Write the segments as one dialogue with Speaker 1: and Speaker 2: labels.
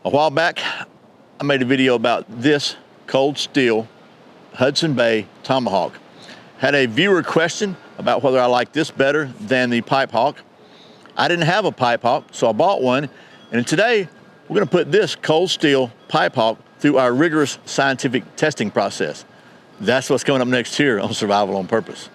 Speaker 1: A while back, I made a video about this cold steel Hudson Bay Tomahawk. Had a viewer question about whether I like this better than the Pipe Hawk. I didn't have a Pipe Hawk, so I bought one. And today, we're gonna put this cold steel Pipe Hawk through our rigorous scientific testing process. That's what's coming up next here on Survival on Purpose.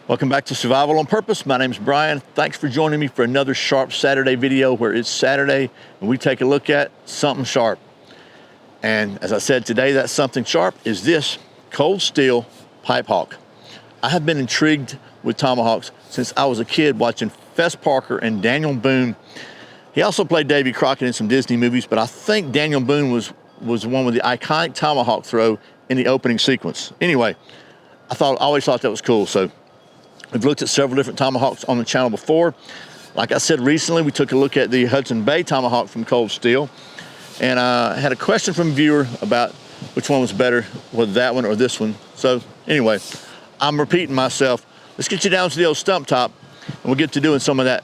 Speaker 1: Welcome back to Survival on Purpose. My name's Brian. Thanks for joining me for another Sharp Saturday video where it's Saturday and we take a look at something sharp. And as I said today, that something sharp is this cold steel Pipe Hawk. I have been intrigued with Tomahawks since I was a kid watching Fess Parker and Daniel Boone. He also played Davy Crockett in some Disney movies, but I think Daniel Boone was the one with the iconic Tomahawk throw in the opening sequence. Anyway, I always thought that was cool. So we've looked at several different Tomahawks on the channel before. Like I said, recently we took a look at the Hudson Bay Tomahawk from Cold Steel. And I had a question from a viewer about which one was better, whether that one or this one. So anyway, I'm repeating myself. Let's get you down to the old stump top and we'll get to doing some of that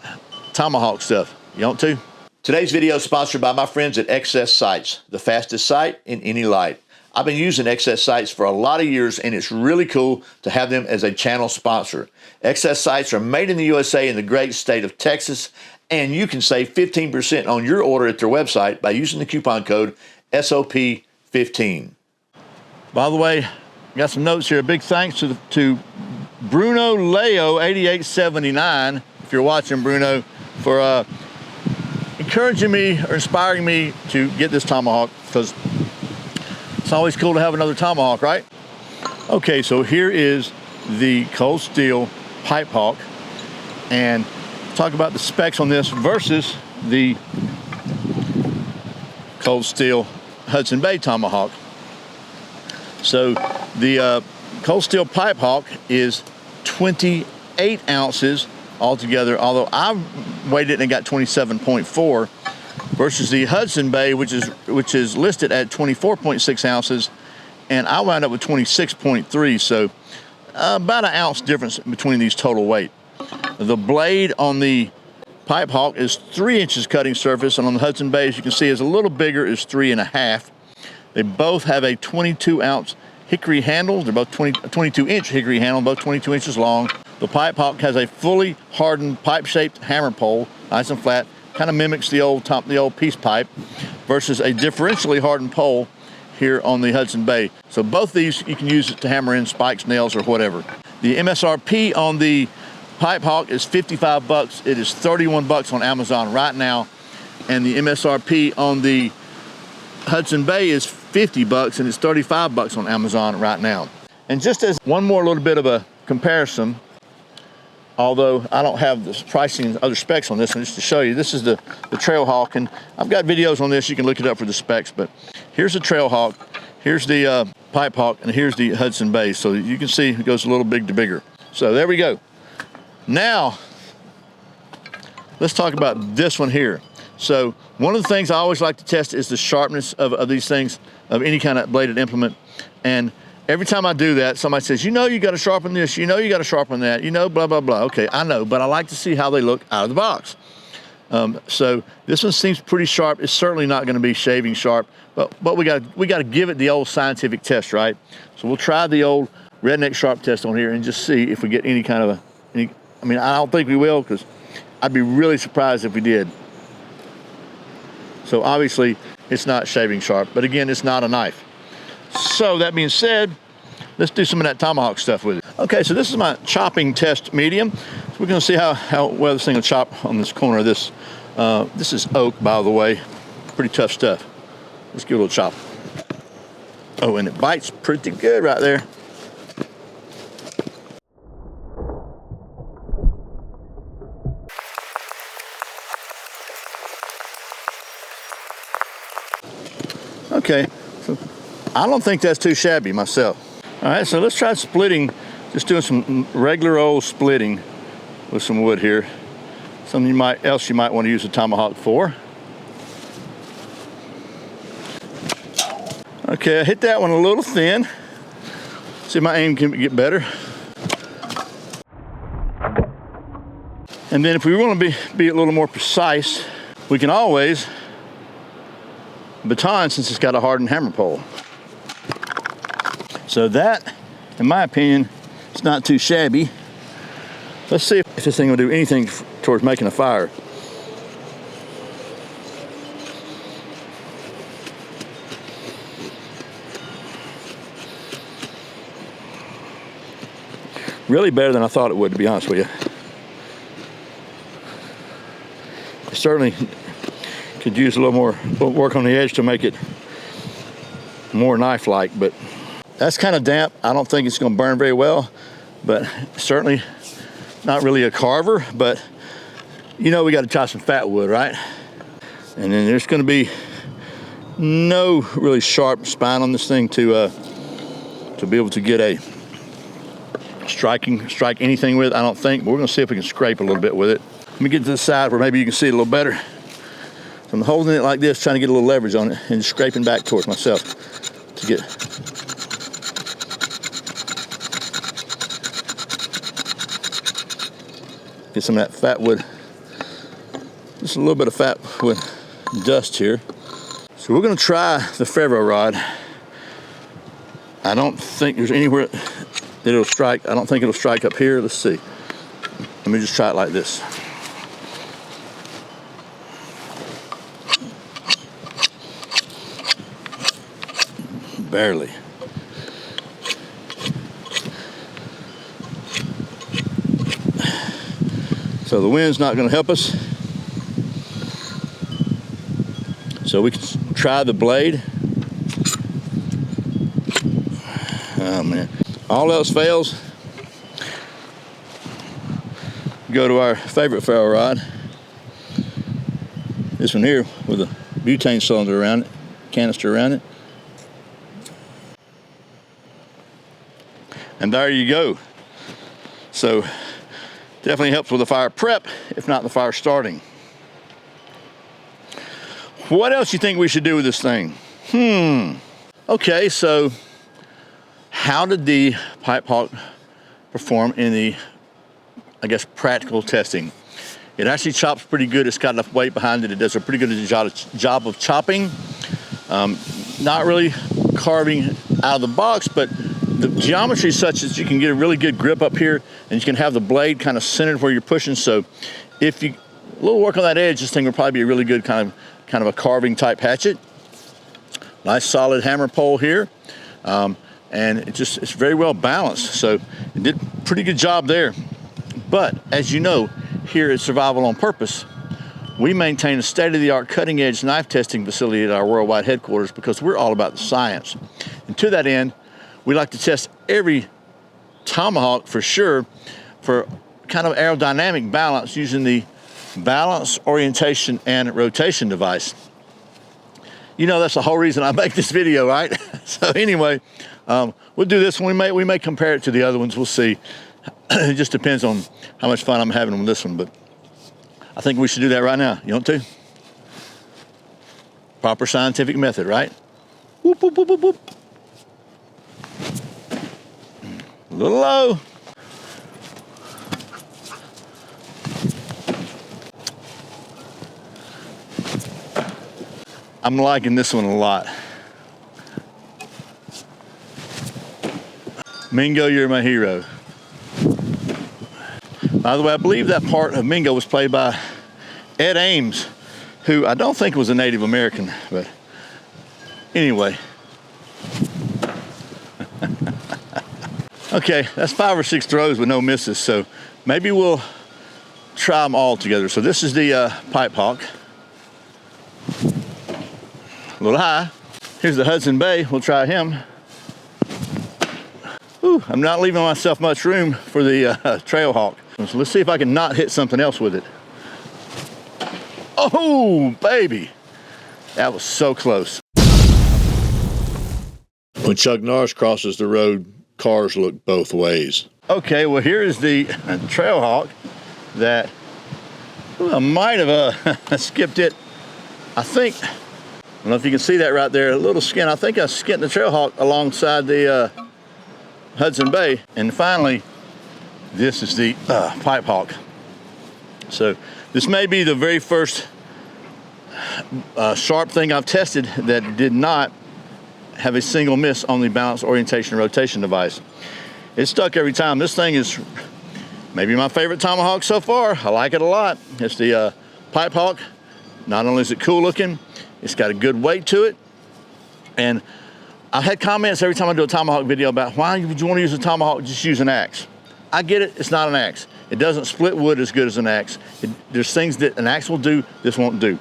Speaker 1: Tomahawk stuff. You want to? Today's video is sponsored by my friends at XS Sights, the fastest sight in any light. I've been using XS Sights for a lot of years, and it's really cool to have them as a channel sponsor. XS Sights are made in the USA in the great state of Texas, and you can save 15% on your order at their website by using the coupon code SOP15. By the way, got some notes here. A big thanks to Bruno Leo 8879, if you're watching, Bruno, for encouraging me or inspiring me to get this Tomahawk, because it's always cool to have another Tomahawk, right? Okay, so here is the cold steel Pipe Hawk, and talk about the specs on this versus the cold steel Hudson Bay Tomahawk. So the cold steel Pipe Hawk is 28 ounces altogether, although I weighed it and got 27.4. versus the Hudson Bay, which is listed at 24.6 ounces, and I wound up with 26.3, so about an ounce difference between these total weight. The blade on the Pipe Hawk is 3 inches cutting surface, and on the Hudson Bay, as you can see, is a little bigger, is 3.5. They both have a 22-ounce hickory handle. They're both 22-inch hickory handle, both 22 inches long. The Pipe Hawk has a fully hardened pipe-shaped hammer pole, nice and flat. Kind of mimics the old piece pipe, versus a differentially hardened pole here on the Hudson Bay. So both these you can use it to hammer in spikes, nails, or whatever. The MSRP on the Pipe Hawk is $55. It is $31 on Amazon right now, and the MSRP on the Hudson Bay is $50, and it's $35 on Amazon right now. And just as one more little bit of a comparison, although I don't have the pricing and other specs on this one, just to show you, this is the Trail Hawk, and I've got videos on this, you can look it up for the specs, but here's the Trail Hawk, here's the Pipe Hawk, and here's the Hudson Bay, so you can see it goes a little big to bigger. So there we go. Now, let's talk about this one here. So one of the things I always like to test is the sharpness of these things, of any kind of bladed implement, and every time I do that, somebody says, you know, you got to sharpen this, you know, you got to sharpen that, you know, blah, blah, blah. Okay, I know, but I like to see how they look out of the box. So this one seems pretty sharp. It's certainly not going to be shaving sharp, but we got to give it the old scientific test, right? So we'll try the old redneck sharp test on here and just see if we get any kind of I mean, I don't think we will, because I'd be really surprised if we did. So obviously, it's not shaving sharp, but again, it's not a knife. So that being said, let's do some of that Tomahawk stuff with it. Okay, so this is my chopping test medium. So we're gonna see how well this thing will chop on this corner of this. This is oak, by the way. Pretty tough stuff. Let's give it a little chop. Oh, and it bites pretty good right there. Okay, so I don't think that's too shabby myself. All right, so let's try splitting, just doing some regular old splitting with some wood here. Something you might want to use a tomahawk for. Okay, I hit that one a little thin. See if my aim can get better. And then if we want to be a little more precise, we can always baton, since it's got a hardened hammer pole. So that, in my opinion, it's not too shabby. Let's see if this thing will do anything towards making a fire. Really better than I thought it would, to be honest with you. It certainly could use a little more work on the edge to make it more knife-like, but that's kind of damp. I don't think it's going to burn very well, but certainly not really a carver, but you know we got to try some fat wood, right? And then there's going to be no really sharp spine on this thing to be able to get a strike anything with it, I don't think, but we're going to see if we can scrape a little bit with it. Let me get to the side where maybe you can see it a little better. So I'm holding it like this, trying to get a little leverage on it and scraping back towards myself to get some of that fat wood, just a little bit of fat wood dust here. So we're going to try the ferro rod. I don't think there's anywhere that it'll strike. I don't think it'll strike up here. Let's see. Let me just try it like this. Barely. So the wind's not going to help us. So we can try the blade. Oh man. All else fails, go to our favorite ferro rod. This one here with a butane cylinder around it, canister around it. And there you go. So definitely helps with the fire prep, if not the fire starting. What else you think we should do with this thing? Okay, so how did the Pipe Hawk perform in the, I guess, practical testing? It actually chops pretty good. It's got enough weight behind it. It does a pretty good job of chopping. Not really carving out of the box, but the geometry is such that you can get a really good grip up here, and you can have the blade kind of centered where you're pushing. So if you, a little work on that edge, this thing will probably be a really good kind of a carving type hatchet. Nice solid hammer pole here. And it's very well balanced. So it did a pretty good job there. But as you know, here at Survival on Purpose, we maintain a state-of-the-art cutting-edge knife testing facility at our worldwide headquarters because we're all about the science. And to that end, we like to test every tomahawk for sure for kind of aerodynamic balance using the balance, orientation, and rotation device. You know, that's the whole reason I make this video, right? So anyway, we'll do this one. We may compare it to the other ones. We'll see. It just depends on how much fun I'm having with this one, but I think we should do that right now. You want to? Proper scientific method, right? Whoop, whoop, whoop, whoop, whoop. A little low. I'm liking this one a lot. Mingo, you're my hero. By the way, I believe that part of Mingo was played by Ed Ames, who I don't think was a Native American, but anyway. Okay, that's 5 or 6 throws with no misses, so maybe we'll try them all together. So this is the Pipe Hawk. A little high. Here's the Hudson Bay. We'll try him. Ooh, I'm not leaving myself much room for the Trail Hawk. So let's see if I can not hit something else with it. Oh, baby. That was so close. When Chuck Norris crosses the road, cars look both ways. Okay, well here is the Trail Hawk that I might have skipped it. I think, I don't know if you can see that right there, a little skin. I think I skinned the Trail Hawk alongside the Hudson Bay. And finally, this is the Pipe Hawk. So this may be the very first sharp thing I've tested that did not have a single miss on the balance, orientation, and rotation device. It's stuck every time. This thing is maybe my favorite tomahawk so far. I like it a lot. It's the Pipe Hawk. Not only is it cool looking, it's got a good weight to it. And I've had comments every time I do a tomahawk video about why would you want to use a tomahawk, just use an axe. I get it, it's not an axe. It doesn't split wood as good as an axe. There's things that an axe will do, this won't do.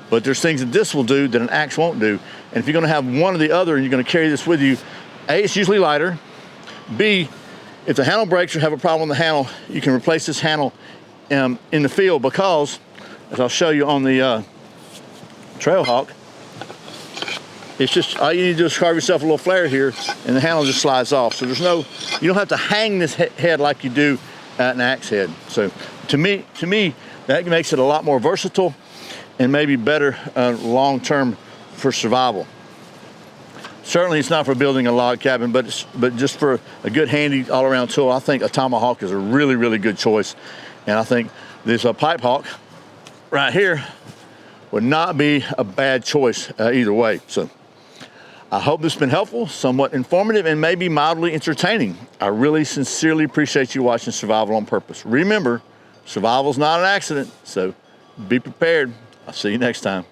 Speaker 1: But there's things that this will do that an axe won't do. And if you're gonna have one or the other and you're gonna carry this with you, A, it's usually lighter. B, if the handle breaks or have a problem with the handle, you can replace this handle in the field, because, as I'll show you on the Trailhawk, it's just, all you need to do is carve yourself a little flare here and the handle just slides off. So there's no, you don't have to hang this head like you do at an axe head. So to me, that makes it a lot more versatile and maybe better long-term for survival. Certainly it's not for building a log cabin, but just for a good handy all-around tool. I think a tomahawk is a really, really good choice. And I think this Pipe Hawk right here would not be a bad choice either way. So I hope this has been helpful, somewhat informative, and maybe mildly entertaining. I really sincerely appreciate you watching Survival on Purpose. Remember, survival's not an accident, so be prepared. I'll see you next time.